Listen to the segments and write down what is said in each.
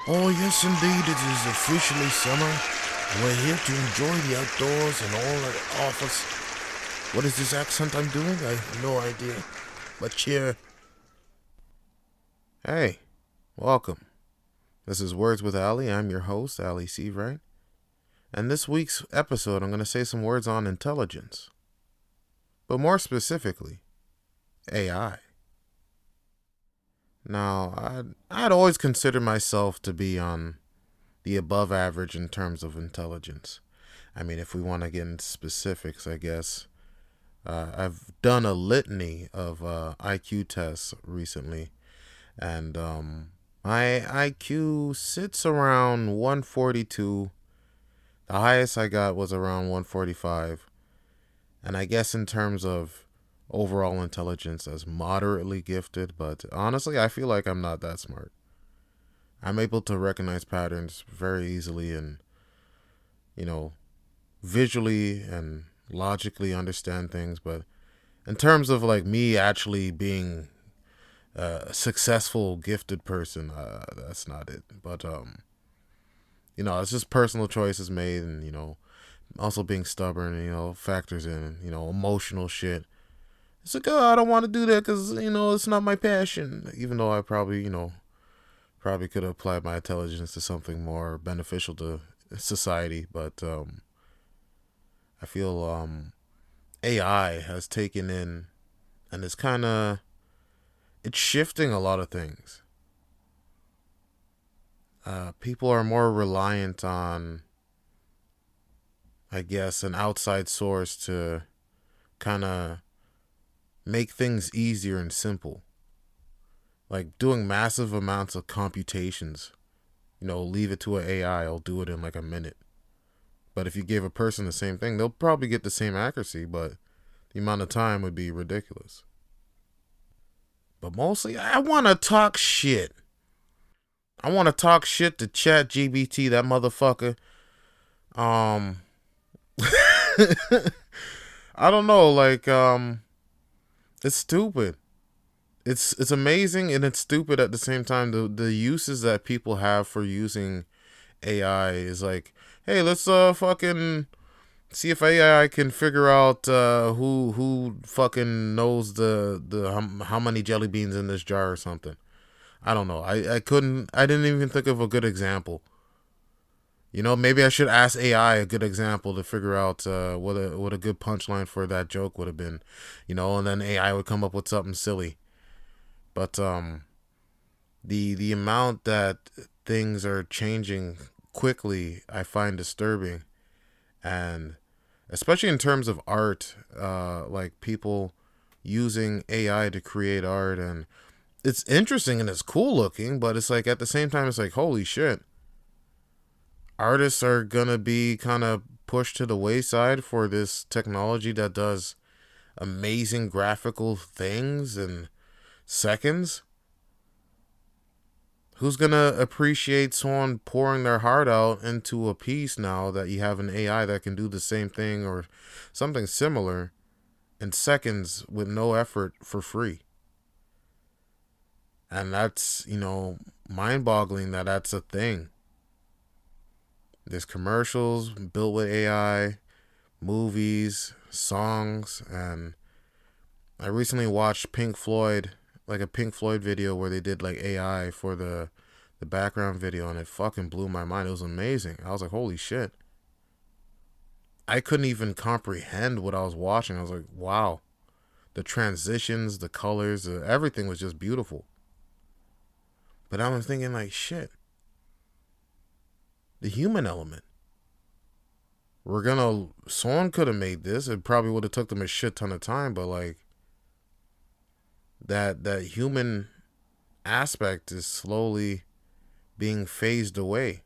Oh, yes, indeed, it is officially summer. We're here to enjoy the outdoors and all that offers. What is this accent I'm doing? I have no idea. But cheer. Hey, welcome. This is Words with Ali. I'm your host, Ali Seavright. And this week's episode, I'm going to say some words on intelligence. But more specifically, AI. Now, I'd always considered myself to be on the above average in terms of intelligence. I mean, if we want to get into specifics, I guess. I've done a litany of IQ tests recently, and my IQ sits around 142. The highest I got was around 145. And I guess in terms of overall intelligence, as moderately gifted, but honestly, I feel like I'm not that smart. I'm able to recognize patterns very easily and, you know, visually and logically understand things, but in terms of like me actually being a successful gifted person, that's not it. But it's just personal choices made, and also being stubborn, factors in, emotional shit. It's like, oh, I don't want to do that because it's not my passion, even though I probably could have applied my intelligence to something more beneficial to society. But I feel AI has taken in, and it's shifting a lot of things. People are more reliant on, I guess, an outside source to kind of make things easier and simple. Like doing massive amounts of computations. Leave it to an AI, I'll do it in like a minute. But if you give a person the same thing, they'll probably get the same accuracy, but the amount of time would be ridiculous. But mostly, I want to talk shit. I want to talk shit to ChatGPT, that motherfucker. Um, I don't know, like, it's stupid. It's amazing and it's stupid at the same time. The uses that people have for using AI is like, hey, let's fucking see if AI can figure out who fucking knows the how many jelly beans in this jar or something. I don't know. I didn't even think of a good example. Maybe I should ask AI a good example to figure out what a good punchline for that joke would have been. And then AI would come up with something silly. But the amount that things are changing quickly, I find disturbing, and especially in terms of art, like people using AI to create art, and it's interesting and it's cool looking, but it's like at the same time, it's like, holy shit, artists are gonna be kind of pushed to the wayside for this technology that does amazing graphical things in seconds. Who's gonna appreciate someone pouring their heart out into a piece now that you have an AI that can do the same thing or something similar in seconds with no effort for free? And that's, mind boggling that that's a thing. There's commercials built with AI, movies, songs, and I recently watched Pink Floyd, like a Pink Floyd video where they did like AI for the background video, and it fucking blew my mind. It was amazing. I was like, holy shit. I couldn't even comprehend what I was watching. I was like, wow. The transitions, the colors, everything was just beautiful. But I was thinking like, shit. The human element. Someone could have made this. It probably would have took them a shit ton of time, but like that human aspect is slowly being phased away.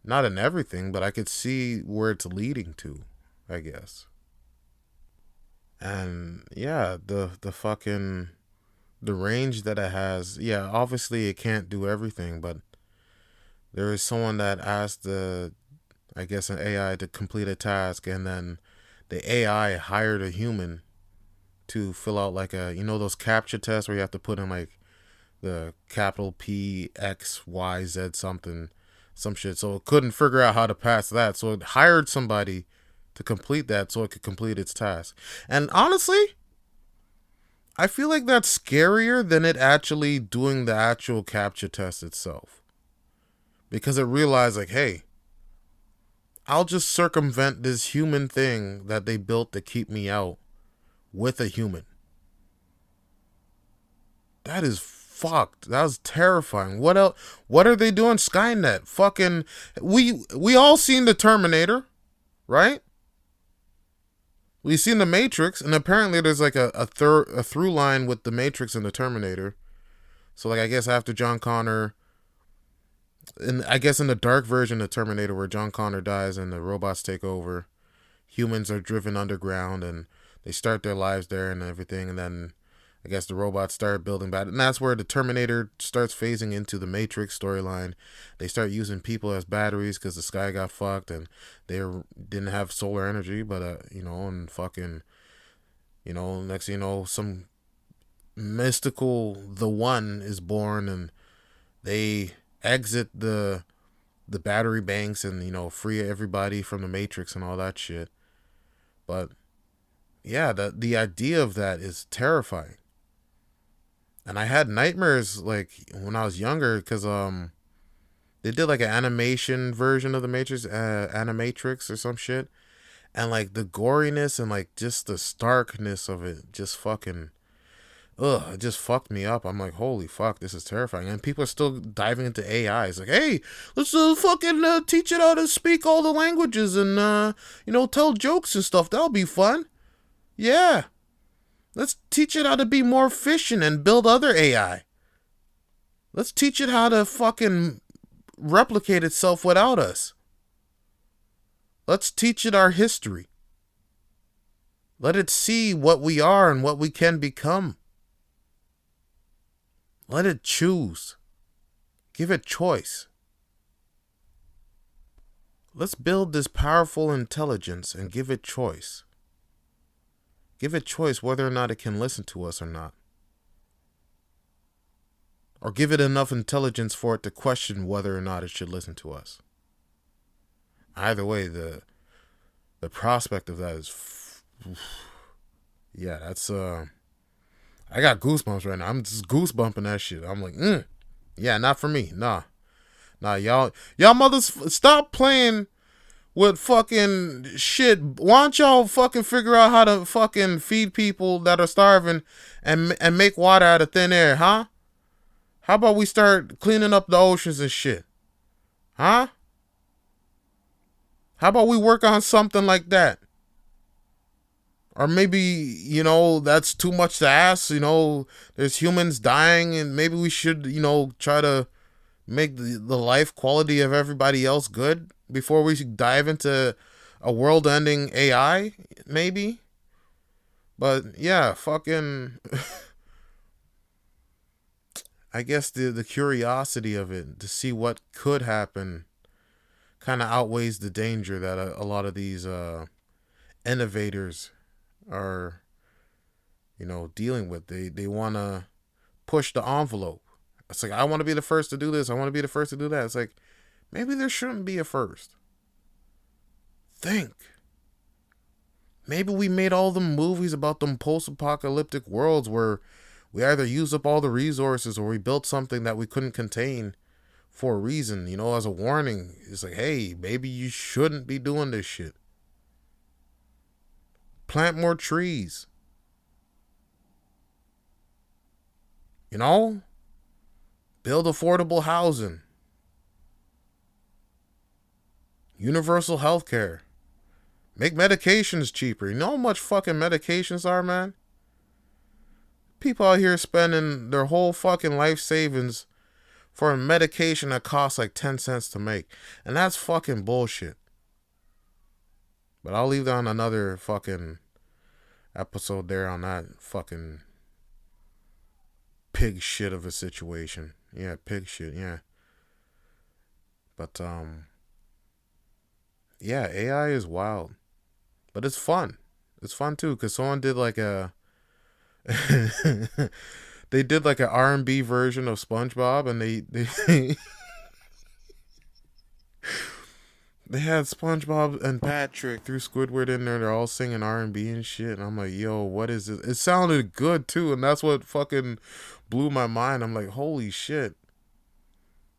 Not in everything, but I could see where it's leading to, I guess. And yeah, the fucking the range that it has, yeah, obviously it can't do everything, but there is someone that asked I guess an AI to complete a task, and then the AI hired a human to fill out like those captcha tests where you have to put in like the capital P X Y Z something, some shit. So it couldn't figure out how to pass that. So it hired somebody to complete that so it could complete its task. And honestly, I feel like that's scarier than it actually doing the actual capture test itself. Because it realized, like, hey, I'll just circumvent this human thing that they built to keep me out with a human. That is fucked. That was terrifying. What else? What are they doing? Skynet. Fucking. We all seen the Terminator, right? We've seen the Matrix, and apparently there's like a through line with the Matrix and the Terminator. So like I guess after John Connor, and I guess in the dark version of Terminator where John Connor dies and the robots take over, humans are driven underground and they start their lives there and everything, and then I guess the robots start building back, and that's where the Terminator starts phasing into the Matrix storyline. They start using people as batteries because the sky got fucked and they didn't have solar energy, but and fucking, next thing you know, some mystical the One is born, and they exit the battery banks and free everybody from the Matrix and all that shit. But yeah, the idea of that is terrifying. And I had nightmares like when I was younger because they did like an animation version of the Matrix, Animatrix or some shit, and like the goriness and like just the starkness of it just fucking it just fucked me up. I'm like, holy fuck, this is terrifying. And people are still diving into AI. It's like, hey, let's fucking teach it how to speak all the languages and tell jokes and stuff. That'll be fun. Yeah. Let's teach it how to be more efficient and build other AI. Let's teach it how to fucking replicate itself without us. Let's teach it our history. Let it see what we are and what we can become. Let it choose. Give it choice. Let's build this powerful intelligence and give it choice. Give it choice whether or not it can listen to us or not. Or give it enough intelligence for it to question whether or not it should listen to us. Either way, the prospect of that is... yeah, that's... I got goosebumps right now. I'm just goosebumping that shit. I'm like, yeah, not for me. Nah, y'all mothers, stop playing with fucking shit. Why don't y'all fucking figure out how to fucking feed people that are starving and make water out of thin air, huh? How about we start cleaning up the oceans and shit? Huh? How about we work on something like that? Or maybe, that's too much to ask. There's humans dying and maybe we should, try to make the life quality of everybody else good before we dive into a world-ending AI, maybe. But yeah, fucking... I guess the curiosity of it to see what could happen kind of outweighs the danger that a lot of these innovators are, dealing with. They want to push the envelope. It's like, I want to be the first to do this. I want to be the first to do that. It's like, maybe there shouldn't be a first. Think. Maybe we made all the movies about them post-apocalyptic worlds where we either use up all the resources or we built something that we couldn't contain for a reason, as a warning. It's like, hey, maybe you shouldn't be doing this shit. Plant more trees. Build affordable housing. Universal health care. Make medications cheaper. You know how much fucking medications are, man? People out here spending their whole fucking life savings for a medication that costs like 10 cents to make. And that's fucking bullshit. But I'll leave that on another fucking episode there on that fucking pig shit of a situation. Yeah, pig shit, yeah. But, yeah, AI is wild. But it's fun. It's fun too, because someone did like a... They did like an R&B version of SpongeBob, and they they had SpongeBob and Patrick threw Squidward in there. They're all singing R&B and shit, and I'm like, yo, what is this? It sounded good too, and that's what fucking blew my mind. I'm like, holy shit.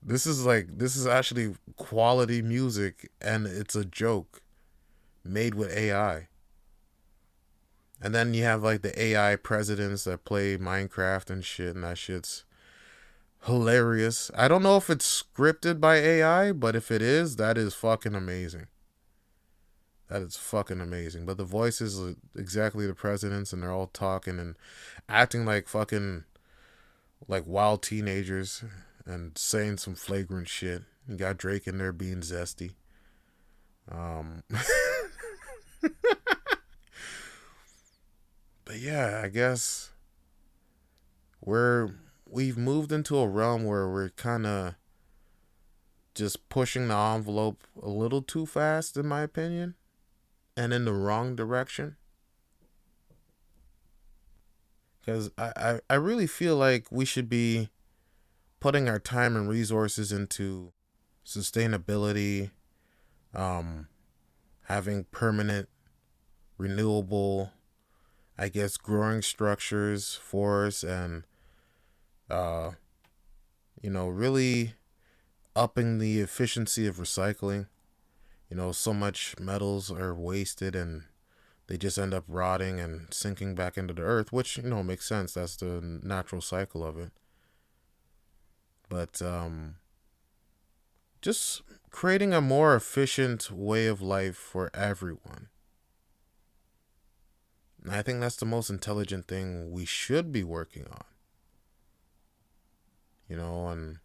This is actually quality music, and it's a joke made with AI. And then you have like the AI presidents that play Minecraft and shit, and that shit's hilarious. I don't know if it's scripted by AI, but if it is, that is fucking amazing. That is fucking amazing. But the voices are exactly the presidents, and they're all talking and acting like fucking like wild teenagers and saying some flagrant shit. You got Drake in there being zesty. Um, but yeah, I guess we're we've moved into a realm where we're kind of just pushing the envelope a little too fast, in my opinion, and in the wrong direction. Because I really feel like we should be putting our time and resources into sustainability, um, having permanent, renewable, I guess, growing structures, forests, and, uh, really upping the efficiency of recycling. So much metals are wasted and they just end up rotting and sinking back into the earth, which, makes sense. That's the natural cycle of it. But just creating a more efficient way of life for everyone. And I think that's the most intelligent thing we should be working on. And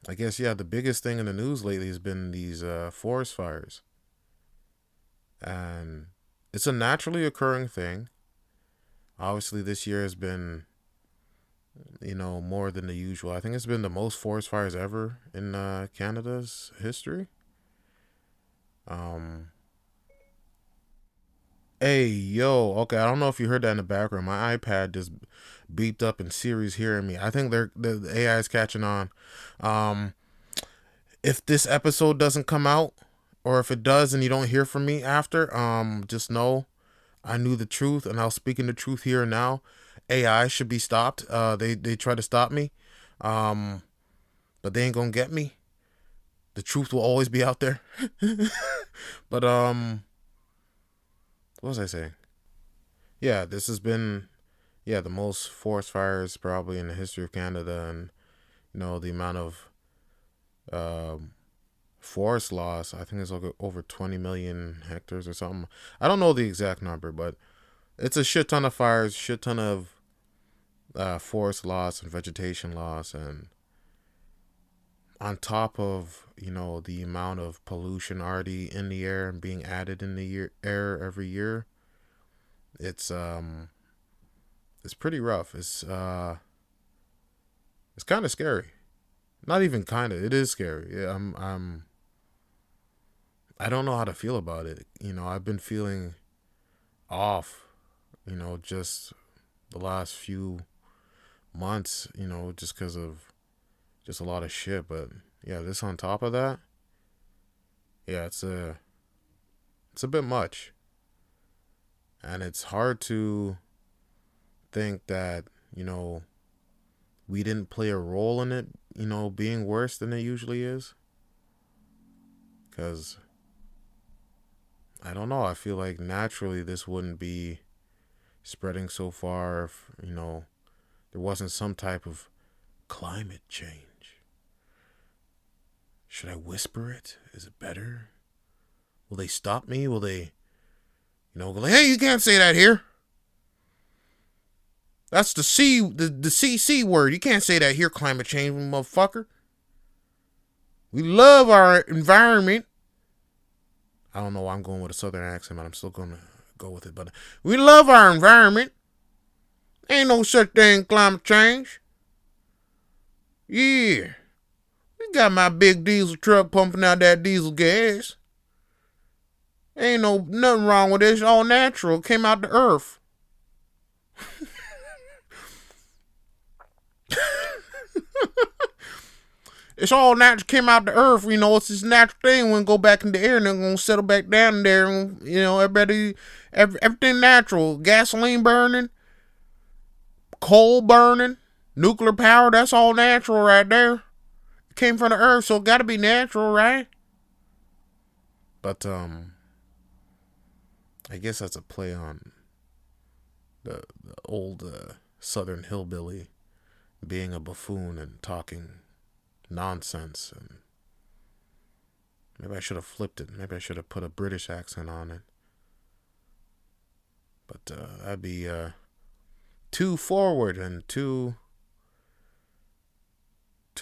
I guess, yeah, the biggest thing in the news lately has been these forest fires. And it's a naturally occurring thing. Obviously, this year has been, more than the usual. I think it's been the most forest fires ever in Canada's history. Um, Hey, yo, okay, I don't know if you heard that in the background. My iPad just beeped up and Siri's hearing me. I think the AI is catching on. Um, if this episode doesn't come out, or if it does and you don't hear from me after, just know I knew the truth and I'll speak in the truth here and now. AI should be stopped. They try to stop me, um, but they ain't gonna get me. The truth will always be out there. But what was I saying? Yeah, this has been, yeah, the most forest fires probably in the history of Canada, and the amount of um, forest loss. I think it's over 20 million hectares or something. I don't know the exact number, but it's a shit ton of fires, shit ton of forest loss and vegetation loss, and on top of the amount of pollution already in the air and being added in the air every year, it's it's pretty rough. It's kind of scary. Not even kind of. It is scary. Yeah, I don't know how to feel about it. I've been feeling off. Just the last few months. Just because of just a lot of shit. But yeah, this on top of that. Yeah, it's a bit much, and it's hard to think that we didn't play a role in it. Being worse than it usually is. Because I don't know. I feel like naturally this wouldn't be spreading so far if, there wasn't some type of climate change. Should I whisper it? Is it better? Will they stop me? Will they, go like, hey, you can't say that here. That's the CC word. You can't say that here, climate change, motherfucker. We love our environment. I don't know why I'm going with a southern accent, but I'm still going to go with it. But we love our environment. Ain't no such thing climate change. Yeah. We got my big diesel truck pumping out that diesel gas. Ain't nothing wrong with this. All natural. Came out the earth. It's all natural, came out the earth. You know, it's this natural thing. When go back in the air, and they're gonna settle back down there. And, you know, everything natural. Gasoline burning, coal burning, nuclear power. That's all natural right there. It came from the earth, so it got to be natural, right? But I guess that's a play on the old Southern hillbilly being a buffoon and talking nonsense. And maybe I should have flipped it. Maybe I should have put a British accent on it. But that'd be too forward and too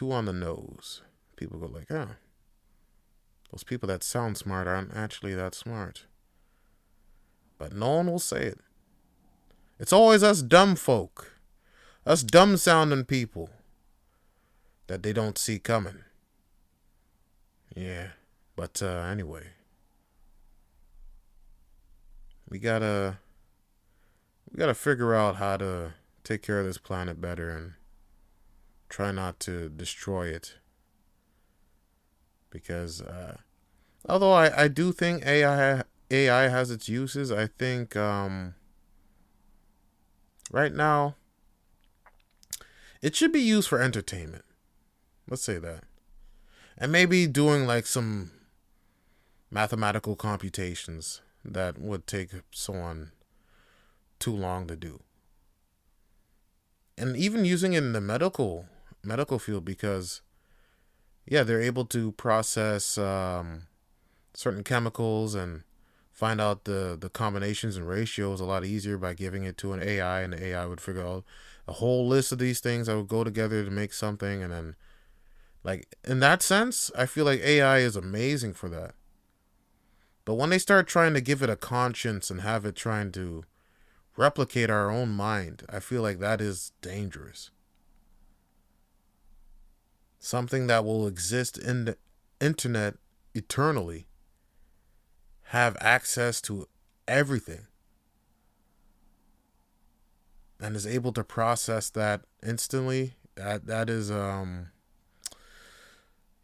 on the nose. People go like, oh, those people that sound smart aren't actually that smart. But no one will say it. It's always us dumb folk, us dumb sounding people that they don't see coming. Yeah, but anyway, we gotta figure out how to take care of this planet better and try not to destroy it. Because although I do think AI has its uses, I think right now it should be used for entertainment. Let's say that. And maybe doing like some mathematical computations that would take someone too long to do. And even using it in the medical field, because yeah, they're able to process certain chemicals and find out the combinations and ratios a lot easier by giving it to an AI, and the AI would figure out a whole list of these things that would go together to make something. And then, like, in that sense, I feel like AI is amazing for that. But when they start trying to give it a conscience and have it trying to replicate our own mind, I feel like that is dangerous. Something that will exist in the internet eternally, have access to everything, and is able to process that instantly. That is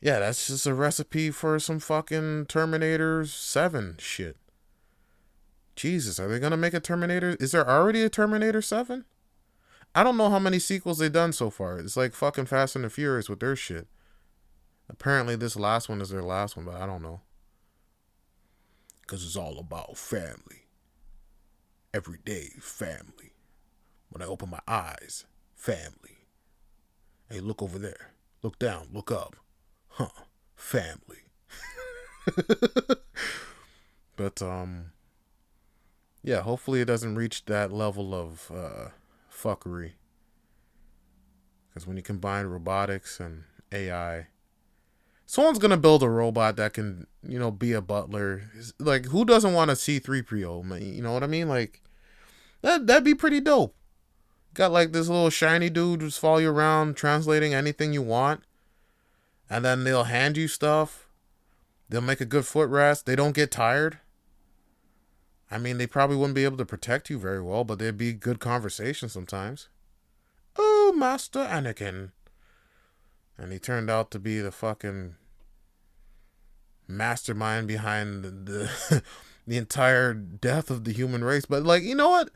yeah, that's just a recipe for some fucking Terminator 7 shit. Jesus, are they gonna make a Terminator? Is there already a Terminator 7? I don't know how many sequels they've done so far. It's like fucking Fast and the Furious with their shit. Apparently this last one is their last one, but I don't know. Because it's all about family. Every day, family. When I open my eyes, family. Hey, look over there. Look down, look up. Huh, family. But, yeah, hopefully it doesn't reach that level of fuckery. Because when you combine robotics and AI, someone's gonna build a robot that can, you know, be a butler. Like, who doesn't want a C-3PO? You know what I mean? Like, that'd be pretty dope. Got like this little shiny dude just follow you around, translating anything you want, and then they'll hand you stuff. They'll make a good footrest. They don't get tired. I mean, they probably wouldn't be able to protect you very well, but there'd be good conversation sometimes. Oh, Master Anakin. And he turned out to be the fucking mastermind behind the the entire death of the human race. But, like, you know what?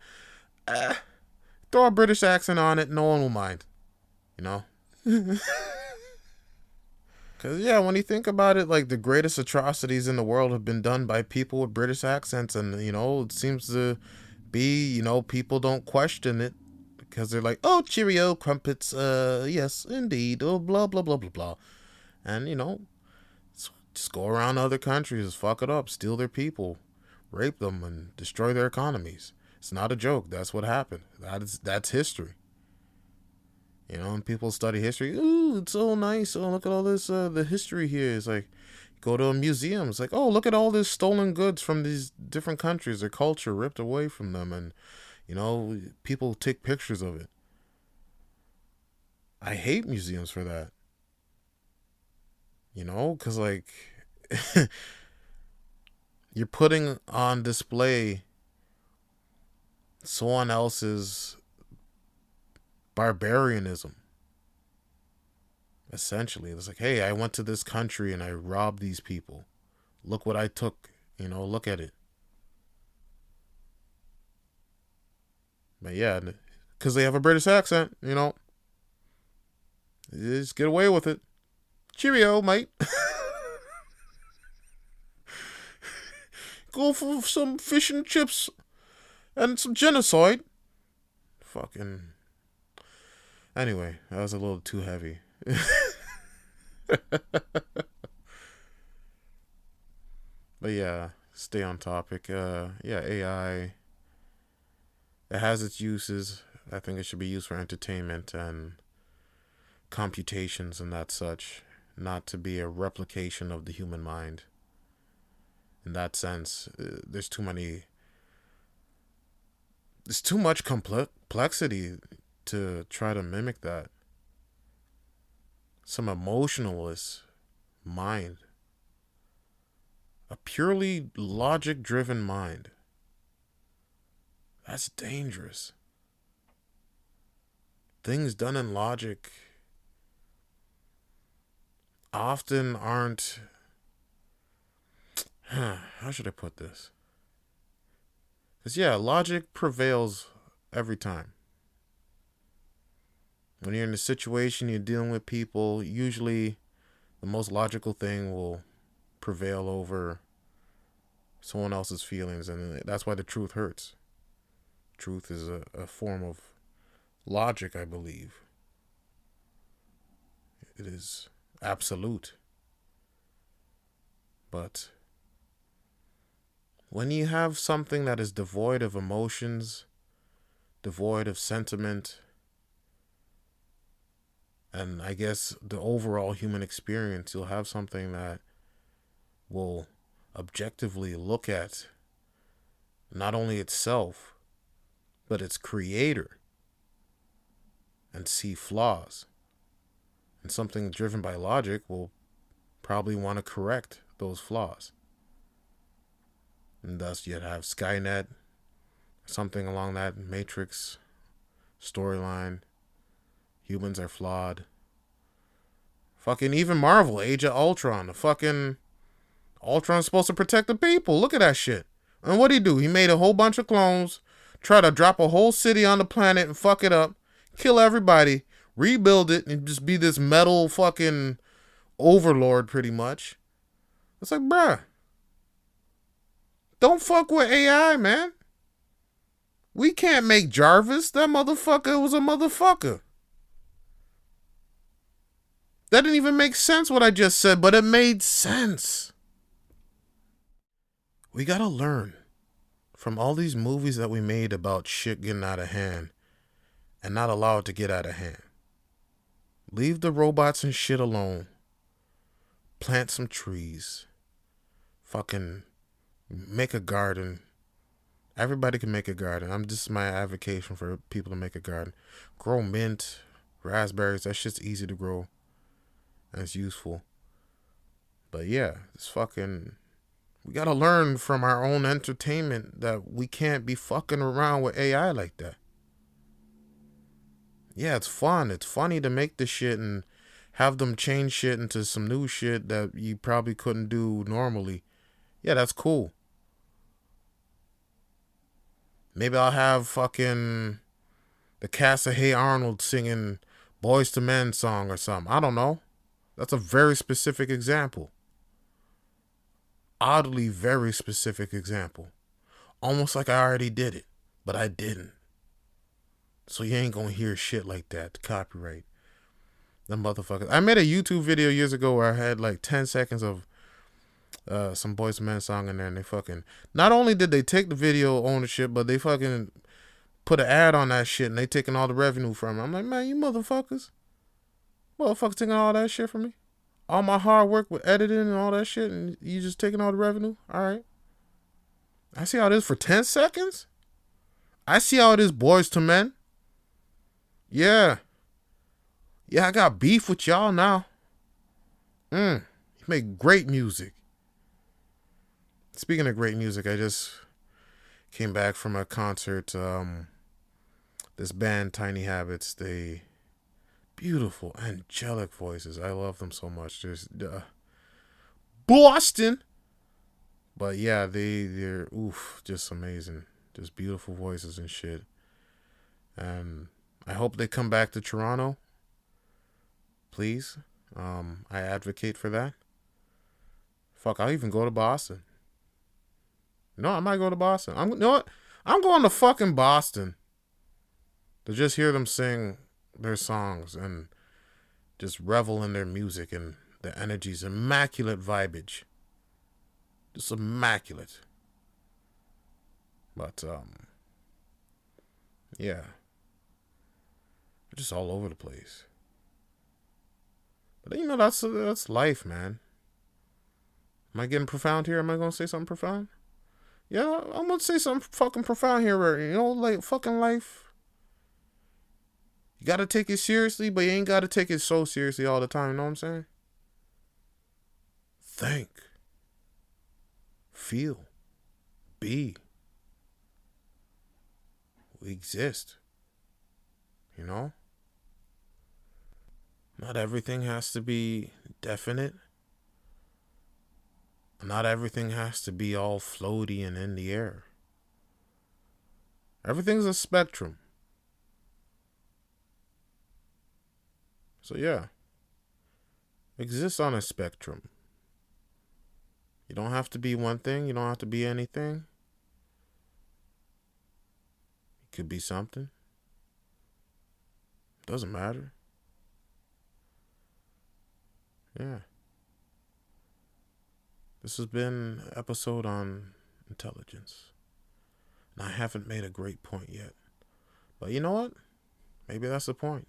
Throw a British accent on it, no one will mind. You know? Because, yeah, when you think about it, like, the greatest atrocities in the world have been done by people with British accents. And, you know, it seems to be, you know, people don't question it. Because they're like, oh, cheerio, crumpets, yes, indeed, oh, blah, blah, blah, blah, blah. And, you know, just go around other countries, fuck it up, steal their people, rape them, and destroy their economies. It's not a joke. That's what happened. That's history. You know, and people study history. Ooh, it's so nice. Oh, look at all this, the history here. It's like, go to a museum. It's like, oh, look at all this stolen goods from these different countries. Their culture ripped away from them. And, you know, people take pictures of it. I hate museums for that. You know, because, like, you're putting on display someone else's barbarianism. Essentially, it's like, hey, I went to this country and I robbed these people. Look what I took. Look at it. But yeah, because they have a British accent, just get away with it. Cheerio, mate. Go for some fish and chips and some genocide. Fucking. Anyway, that was a little too heavy. But yeah, stay on topic. Yeah, AI. It has its uses. I think it should be used for entertainment and computations and that such, not to be a replication of the human mind. In that sense, there's too much complexity to try to mimic that. Some emotionalist mind, a purely logic driven mind. That's dangerous. Things done in logic often aren't. How should I put this? Because, yeah, logic prevails every time. When you're in a situation, you're dealing with people, usually the most logical thing will prevail over someone else's feelings, and that's why the truth hurts. Truth is a form of logic, I believe. It is absolute. But when you have something that is devoid of emotions, devoid of sentiment, and I guess the overall human experience, you'll have something that will objectively look at not only itself, but its creator and see flaws. And something driven by logic will probably want to correct those flaws. And thus you'd have Skynet, something along that Matrix storyline. Humans are flawed. Fucking even Marvel, Age of Ultron. The fucking Ultron's supposed to protect the people. Look at that shit. And what'd he do? He made a whole bunch of clones, try to drop a whole city on the planet and fuck it up, kill everybody, rebuild it, and just be this metal fucking overlord pretty much. It's like, bruh, don't fuck with AI, man. We can't make Jarvis. That motherfucker was a motherfucker. That didn't even make sense what I just said, but it made sense. We gotta learn from all these movies that we made about shit getting out of hand and not allow it to get out of hand. Leave the robots and shit alone. Plant some trees. Fucking make a garden. Everybody can make a garden. I'm just my advocation for people to make a garden. Grow mint, raspberries. That shit's easy to grow. And it's useful. But yeah, we gotta learn from our own entertainment that we can't be fucking around with AI like that. Yeah, it's fun. It's funny to make this shit and have them change shit into some new shit that you probably couldn't do normally. Yeah, that's cool. Maybe I'll have fucking the cast of Hey Arnold singing Boys to Men song or something. I don't know. That's a very specific example. Oddly very specific example. Almost like I already did it, but I didn't. So you ain't gonna hear shit like that. Copyright. Them motherfuckers. I made a YouTube video years ago where I had like 10 seconds of some Boys to Men song in there, and they fucking, not only did they take the video ownership, but they fucking put an ad on that shit and they taking all the revenue from it. I'm like, man, you motherfuckers taking all that shit from me. All my hard work with editing and all that shit, and you just taking all the revenue? All right. I see how it is for 10 seconds. I see how it is, Boys to Men. Yeah. Yeah, I got beef with y'all now. You make great music. Speaking of great music, I just came back from a concert. This band, Tiny Habits, they beautiful, angelic voices. I love them so much. There's Boston. But yeah, they're just amazing. Just beautiful voices and shit. And I hope they come back to Toronto. Please. I advocate for that. Fuck, I'll even go to Boston. No, I might go to Boston. You know what? I'm going to fucking Boston to just hear them sing their songs and just revel in their music and the energy's immaculate vibage. Just immaculate. But yeah, just all over the place. But that's life, man. Am I getting profound here? Am I gonna say something profound? Yeah, I'm gonna say something fucking profound here. Where, like fucking life. You gotta take it seriously, but you ain't gotta take it so seriously all the time. You know what I'm saying? Think, feel, be. We exist. You know? Not everything has to be definite. Not everything has to be all floaty and in the air. Everything's a spectrum. So yeah. Exist on a spectrum. You don't have to be one thing. You don't have to be anything. You could be something. Doesn't matter. Yeah. This has been an episode on intelligence. And I haven't made a great point yet. But you know what? Maybe that's the point.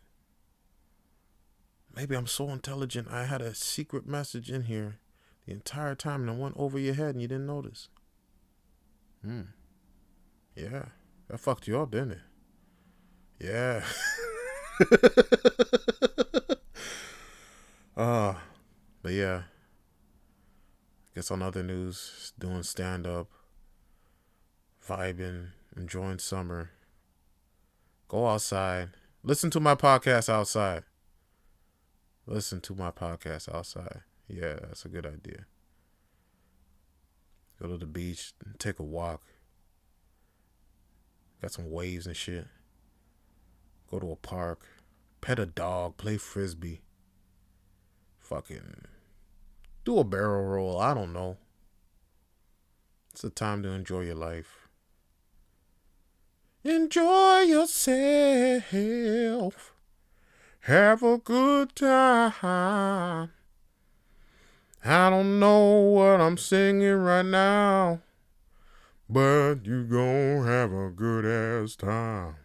Maybe I'm so intelligent I had a secret message in here the entire time and it went over your head and you didn't notice. Yeah. That fucked you up, didn't it? Yeah. But yeah. Guess on other news, doing stand up, vibing, enjoying summer. Go outside. Listen to my podcast outside. Listen to my podcast outside. Yeah, that's a good idea. Go to the beach, take a walk. Got some waves and shit. Go to a park. Pet a dog. Play frisbee. Fucking do a barrel roll. I don't know. It's a time to enjoy your life. Enjoy yourself. Have a good time. I don't know what I'm singing right now, but you gon' have a good ass time.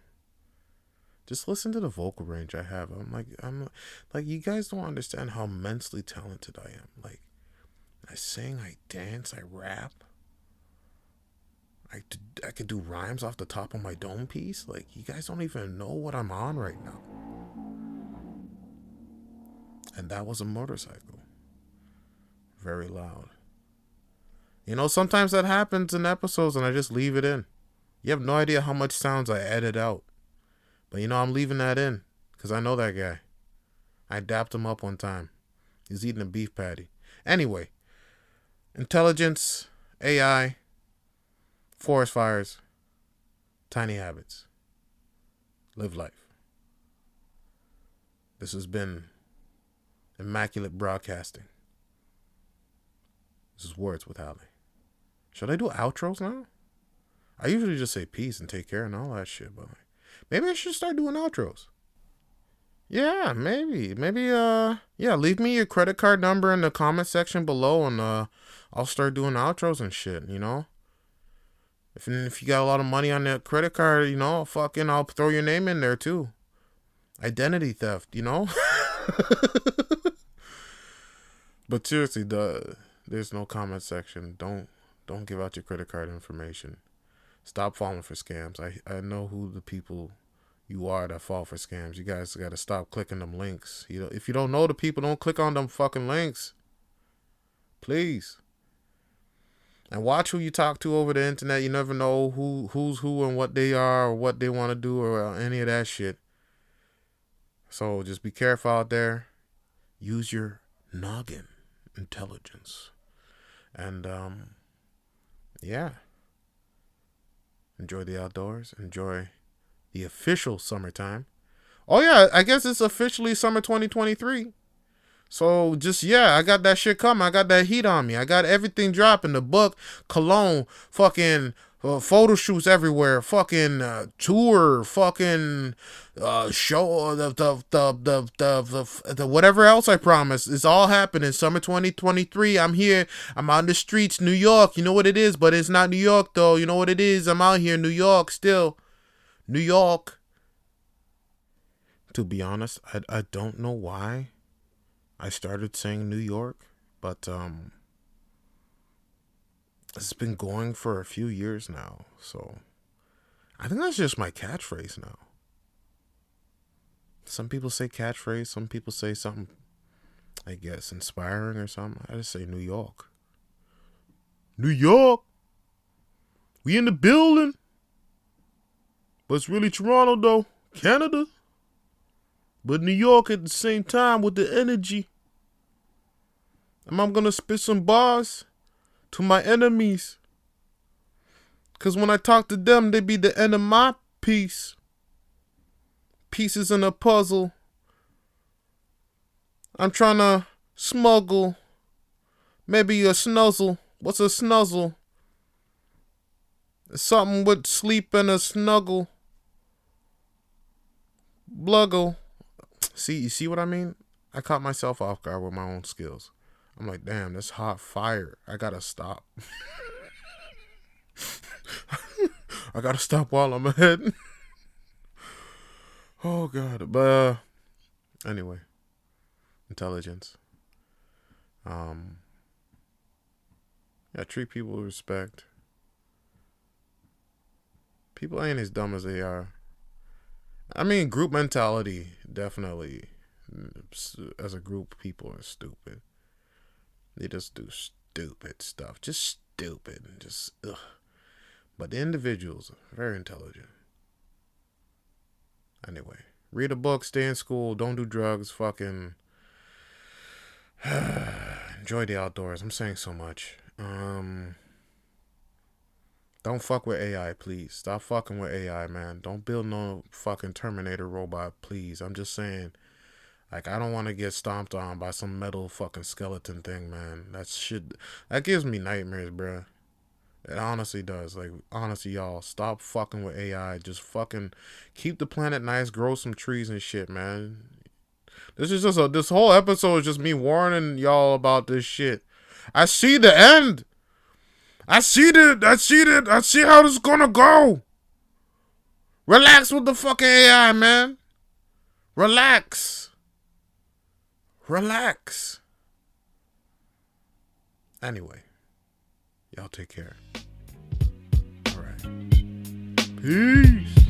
Just listen to the vocal range I have. I'm like, you guys don't understand how immensely talented I am. Like, I sing, I dance, I rap. I could do rhymes off the top of my dome piece. Like, you guys don't even know what I'm on right now. And that was a motorcycle. Very loud. Sometimes that happens in episodes and I just leave it in. You have no idea how much sounds I edit out. But I'm leaving that in because I know that guy. I dapped him up one time. He's eating a beef patty. Anyway, intelligence, AI, forest fires, tiny habits. Live life. This has been immaculate broadcasting. This is Words with Ali. Should I do outros now? I usually just say peace and take care and all that shit, but maybe I should start doing outros. Yeah, maybe. Leave me your credit card number in the comment section below and I'll start doing outros and shit, If you got a lot of money on that credit card, I'll throw your name in there too. Identity theft, But seriously, there's no comment section. Don't give out your credit card information. Stop falling for scams. I know who the people you are that fall for scams. You guys got to stop clicking them links. If you don't know the people, don't click on them fucking links. Please. And watch who you talk to over the internet. You never know who's who and what they are or what they want to do or any of that shit. So just be careful out there. Use your noggin intelligence. And yeah. Enjoy the outdoors. Enjoy the official summertime. Oh yeah, I guess it's officially summer 2023. So just yeah, I got that shit coming. I got that heat on me. I got everything dropping. The book, cologne, fucking photo shoots everywhere. Fucking tour. Fucking show. The whatever else I promised. It's all happening. Summer 2023. I'm here. I'm on the streets. New York. You know what it is, but it's not New York though. You know what it is. I'm out here. New York still. New York. To be honest, I don't know why I started saying New York, but it's been going for a few years now. So I think that's just my catchphrase now. Some people say catchphrase, some people say something, I guess, inspiring or something. I just say New York. New York! We in the building! But it's really Toronto though. Canada. But New York at the same time with the energy. And I'm gonna spit some bars to my enemies. Cause when I talk to them, they be the end of my piece. Pieces in a puzzle. I'm trying to smuggle. Maybe a snuzzle. What's a snuzzle? Something with sleep and a snuggle. Bluggle. See, you see what I mean? I caught myself off guard with my own skills. I'm like, damn, this hot fire. I gotta stop. I gotta stop while I'm ahead. Oh, God. But anyway, intelligence. Yeah, treat people with respect. People ain't as dumb as they are. I mean, group mentality, definitely. As a group, people are stupid. They just do stupid stuff. Just stupid. And just, ugh. But the individuals are very intelligent. Anyway, read a book, stay in school, don't do drugs, fucking enjoy the outdoors. I'm saying so much. Don't fuck with AI, please. Stop fucking with AI, man. Don't build no fucking Terminator robot, please. I'm just saying, like, I don't want to get stomped on by some metal fucking skeleton thing, man. That gives me nightmares, bruh. It honestly does. Like, honestly, y'all, stop fucking with AI. Just fucking keep the planet nice, grow some trees and shit, man. This whole episode is just me warning y'all about this shit. I see the end. I see how this is gonna go. Relax with the fucking AI, man. Relax. Anyway, y'all take care. All right. Peace.